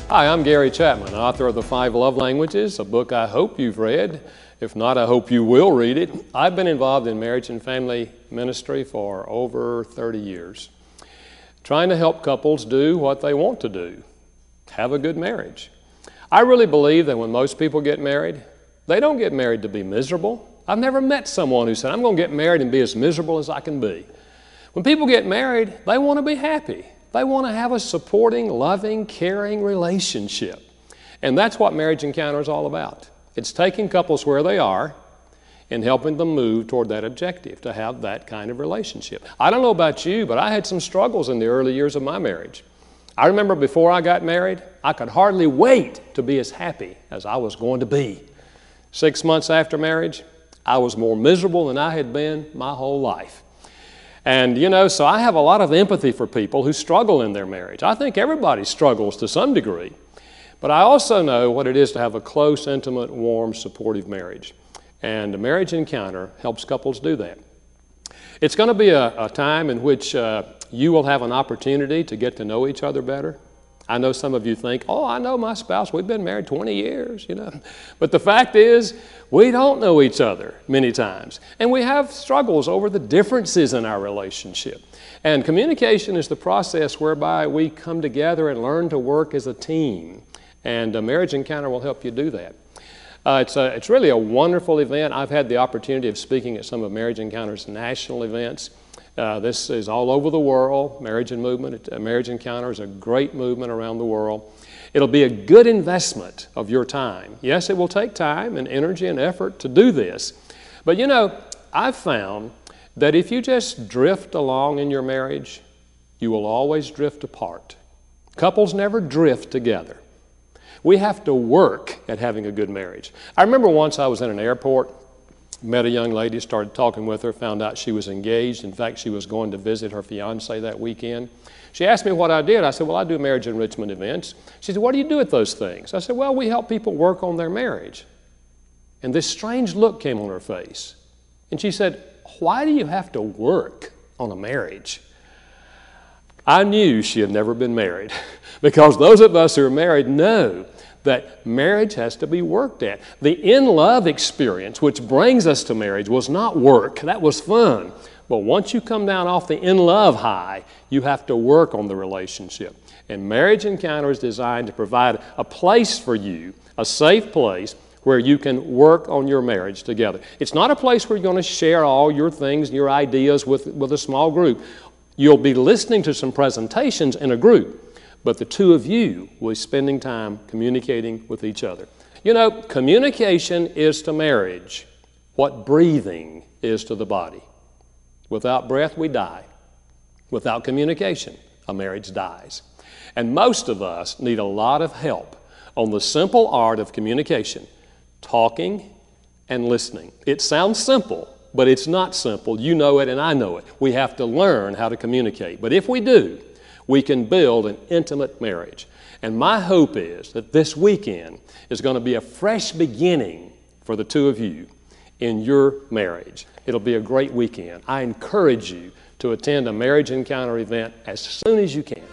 Hi, I'm Gary Chapman, author of The 5 Love Languages, a book I hope you've read. If not, I hope you will read it. I've been involved in marriage and family ministry for over 30 years, trying to help couples do what they want to do, have a good marriage. I really believe that when most people get married, they don't get married to be miserable. I've never met someone who said, I'm going to get married and be as miserable as I can be. When people get married, they want to be happy. They want to have a supporting, loving, caring relationship. And that's what Marriage Encounter is all about. It's taking couples where they are and helping them move toward that objective, to have that kind of relationship. I don't know about you, but I had some struggles in the early years of my marriage. I remember before I got married, I could hardly wait to be as happy as I was going to be. 6 months after marriage, I was more miserable than I had been my whole life. And so I have a lot of empathy for people who struggle in their marriage. I think everybody struggles to some degree. But I also know what it is to have a close, intimate, warm, supportive marriage. And a Marriage Encounter helps couples do that. It's going to be a time in which you will have an opportunity to get to know each other better. I know some of you think, oh, I know my spouse, we've been married 20 years, But the fact is, we don't know each other many times. And we have struggles over the differences in our relationship. And communication is the process whereby we come together and learn to work as a team. And a Marriage Encounter will help you do that. It's really a wonderful event. I've had the opportunity of speaking at some of Marriage Encounter's national events. This is all over the world, Marriage Encounter is a great movement around the world. It'll be a good investment of your time. Yes, it will take time and energy and effort to do this. But I've found that if you just drift along in your marriage, you will always drift apart. Couples never drift together. We have to work at having a good marriage. I remember once I was in an airport, met a young lady, started talking with her, found out she was engaged. In fact, she was going to visit her fiancé that weekend. She asked me what I did. I said, well, I do marriage enrichment events. She said, what do you do at those things? I said, well, we help people work on their marriage. And this strange look came on her face. And she said, why do you have to work on a marriage? I knew she had never been married because those of us who are married know that marriage has to be worked at. The in-love experience, which brings us to marriage, was not work. That was fun. But once you come down off the in-love high, you have to work on the relationship. And Marriage Encounter is designed to provide a place for you, a safe place where you can work on your marriage together. It's not a place where you're going to share all your things, your ideas with a small group. You'll be listening to some presentations in a group. But the two of you will be spending time communicating with each other. Communication is to marriage what breathing is to the body. Without breath, we die. Without communication, a marriage dies. And most of us need a lot of help on the simple art of communication, talking and listening. It sounds simple, but it's not simple. You know it and I know it. We have to learn how to communicate. But if we do, we can build an intimate marriage. And my hope is that this weekend is going to be a fresh beginning for the two of you in your marriage. It'll be a great weekend. I encourage you to attend a Marriage Encounter event as soon as you can.